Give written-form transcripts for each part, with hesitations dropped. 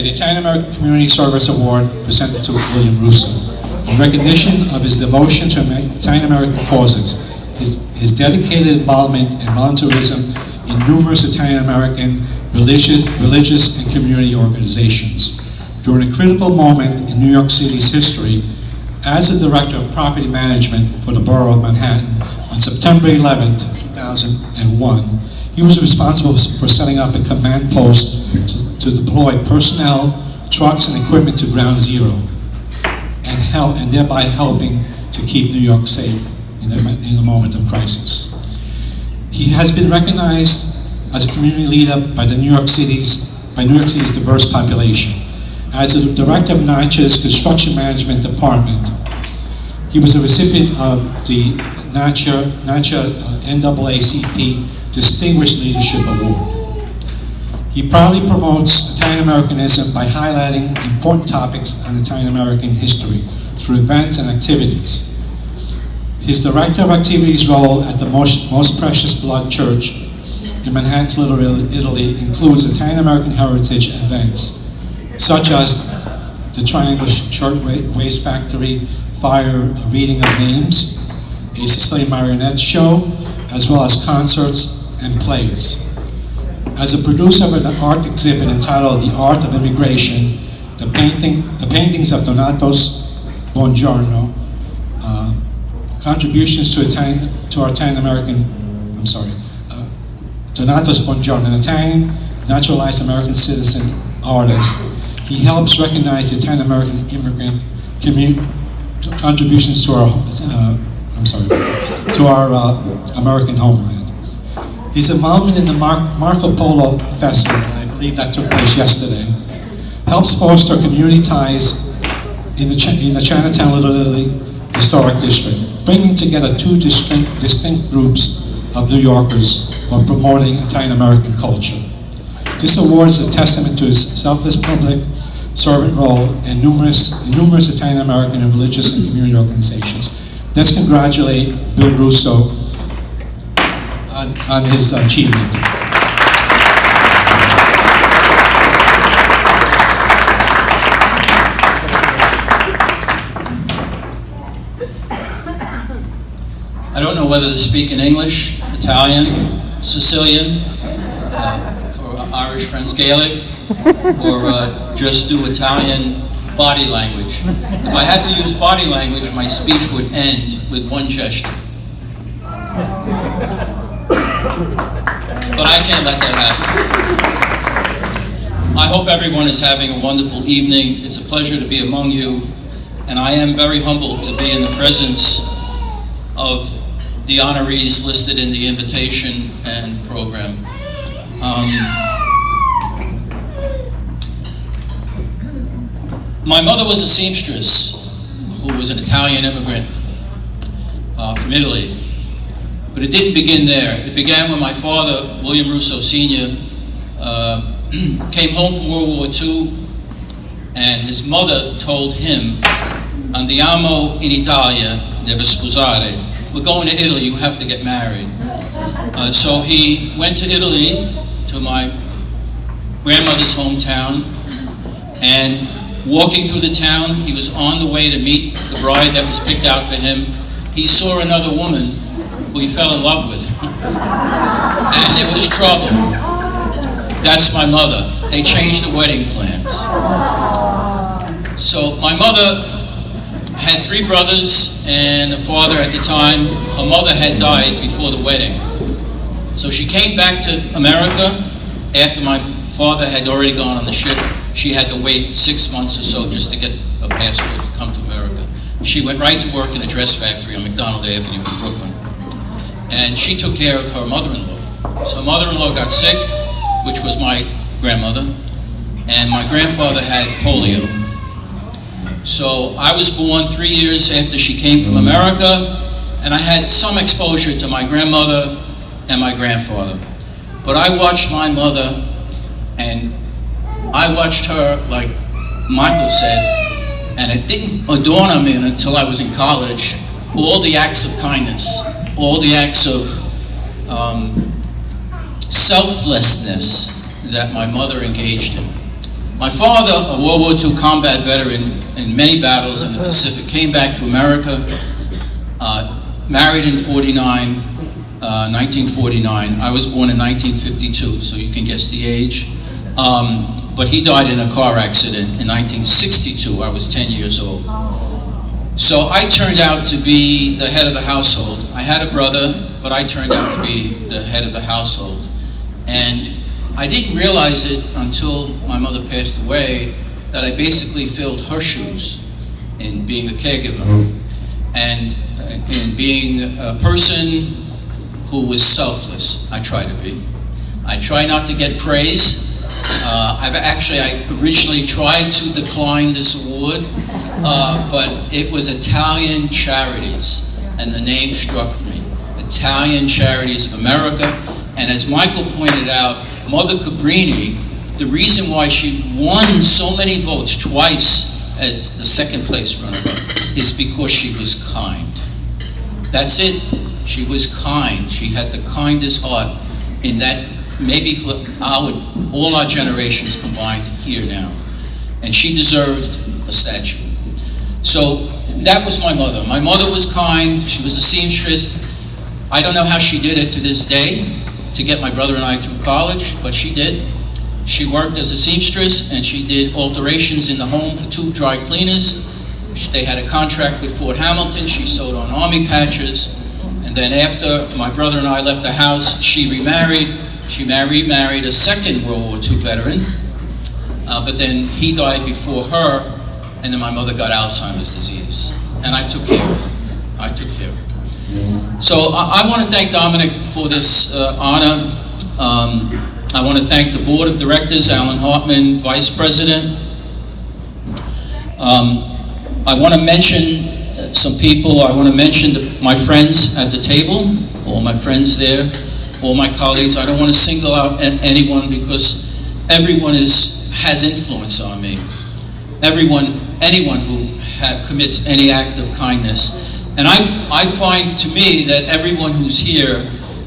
the Italian American Community Service Award presented to William Russo in recognition of his devotion to Italian American causes, his dedicated involvement in volunteerism in numerous Italian American religious and community organizations. During a critical moment in New York City's history, as the Director of Property Management for the Borough of Manhattan on September 11, 2001, he was responsible for setting up a command post to deploy personnel, trucks, and equipment to Ground Zero, and thereby helping to keep New York safe in a moment of crisis. He has been recognized as a community leader by New York City's diverse population. As the Director of NYCHA's Construction Management Department, he was a recipient of the NYCHA NAACP Distinguished Leadership Award. He proudly promotes Italian Americanism by highlighting important topics on Italian American history through events and activities. His Director of Activities role at the Most Precious Blood Church in Manhattan's Little Italy includes Italian American heritage events, such as the Triangle Shirtwaist Factory Fire Reading of Names, a Sicilian marionette show, as well as concerts and plays. As a producer of an art exhibit entitled The Art of Immigration, the paintings of Donato's Buongiorno, contributions to Italian American, Donato's Buongiorno, an Italian naturalized American citizen artist. He helps recognize the Italian American immigrant contributions to our American homeland. His involvement in the Marco Polo Festival, I believe that took place yesterday, helps foster community ties in the Chinatown Little Italy Historic District, bringing together two distinct groups of New Yorkers who are promoting Italian American culture. This award is a testament to his selfless public servant role in numerous Italian American and religious and community organizations. Let's congratulate Bill Russo on his achievement. I don't know whether to speak in English, Italian, Sicilian, for Irish friends, Gaelic, or just do Italian body language. If I had to use body language, my speech would end with one gesture. But I can't let that happen. I hope everyone is having a wonderful evening. It's a pleasure to be among you, and I am very humbled to be in the presence of the honorees listed in the invitation and program. My mother was a seamstress who was an Italian immigrant from Italy. But it didn't begin there. It began when my father, William Russo Sr., came home from World War II, and his mother told him, "Andiamo in Italia, deve sposare." We're going to Italy, you have to get married. So he went to Italy, to my grandmother's hometown, and walking through the town, he was on the way to meet the bride that was picked out for him. He saw another woman who he fell in love with. And there was trouble. That's my mother. They changed the wedding plans. So my mother had 3 brothers and a father at the time. Her mother had died before the wedding. So she came back to America after my father had already gone on the ship. She had to wait 6 months or so just to get a passport to come to America. She went right to work in a dress factory on McDonald Avenue in Brooklyn. And she took care of her mother-in-law. So mother-in-law got sick, which was my grandmother, and my grandfather had polio. So I was born 3 years after she came from America, and I had some exposure to my grandmother and my grandfather. But I watched my mother, and I watched her, like Michael said, and it didn't dawn on me until I was in college, all the acts of kindness, all the acts of selflessness that my mother engaged in. My father, a World War II combat veteran in many battles in the Pacific, came back to America, married in 1949. I was born in 1952, so you can guess the age. But he died in a car accident in 1962. I was 10 years old. So I turned out to be the head of the household. I had a brother, but I turned out to be the head of the household. And I didn't realize it until my mother passed away that I basically filled her shoes in being a caregiver and in being a person who was selfless. I try to be. I try not to get praise. I originally tried to decline this award, but it was Italian Charities, and the name struck me. Italian Charities of America, and as Michael pointed out, Mother Cabrini, the reason why she won so many votes twice as the second place runner-up is because she was kind. That's it. She was kind. She had the kindest heart in that, maybe for all our generations combined here now. And she deserved a statue. So that was my mother. My mother was kind. She was a seamstress. I don't know how she did it to this day to get my brother and I through college, but she did. She worked as a seamstress, and she did alterations in the home for 2 dry cleaners. They had a contract with Fort Hamilton. She sewed on army patches. And then after my brother and I left the house, she remarried. She remarried a second World War II veteran, but then he died before her, and then my mother got Alzheimer's disease. And I took care of her. I took care of her. So I want to thank Dominic for this honor. I want to thank the Board of Directors, Alan Hartman, Vice President. I want to mention some people. I want to mention my friends at the table, all my friends there, all my colleagues. I don't want to single out anyone because everyone has influence on me. Anyone who commits any act of kindness. And I find to me that everyone who's here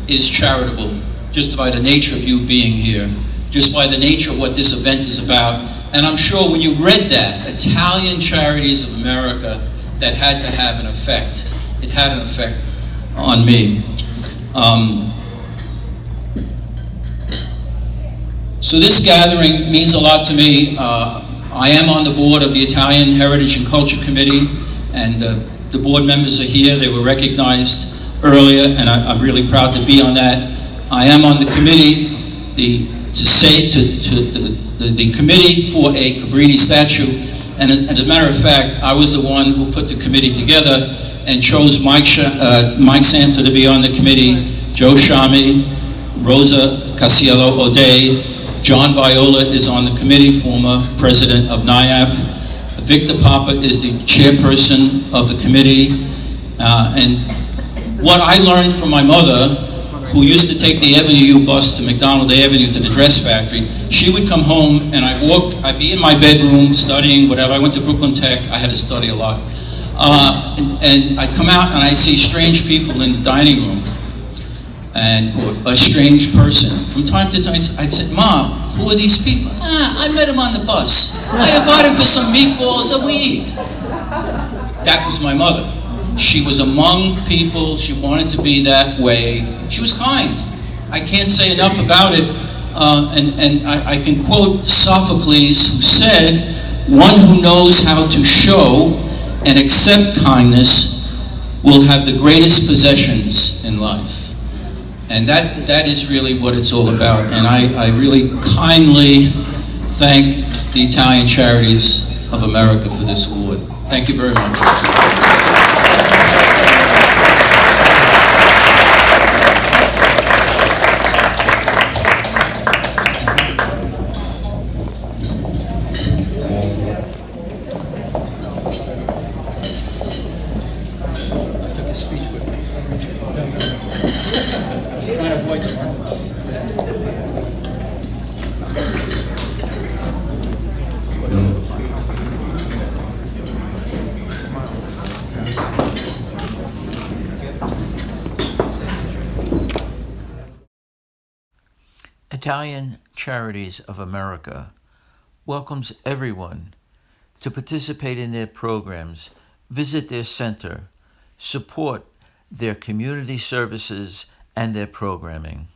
is charitable, just by the nature of you being here, just by the nature of what this event is about. And I'm sure when you read that, Italian Charities of America, that had to have an effect. It had an effect on me. So this gathering means a lot to me. I am on the board of the Italian Heritage and Culture Committee, and the board members are here. They were recognized earlier, and I'm really proud to be on that. I am on the committee, the committee for a Cabrini statue, and as a matter of fact, I was the one who put the committee together and chose Mike Santa to be on the committee, Joe Shami, Rosa Casiello O'Day, John Viola is on the committee, former president of NIAF. Victor Papa is the chairperson of the committee. And what I learned from my mother, who used to take the Avenue U bus to McDonald Avenue to the dress factory, she would come home and I'd be in my bedroom studying, whatever. I went to Brooklyn Tech, I had to study a lot. And I'd come out and I'd see strange people in the dining room. Or a strange person. From time to time, I'd say, "Mom, who are these people?" I met them on the bus. I invited them for some meatballs and weed. That was my mother. She was among people. She wanted to be that way. She was kind. I can't say enough about it. And I can quote Sophocles, who said, "One who knows how to show and accept kindness will have the greatest possessions in life." And that is really what it's all about. And I really kindly thank the Italian Charities of America for this award. Thank you very much. Italian Charities of America welcomes everyone to participate in their programs, visit their center, support their community services and their programming.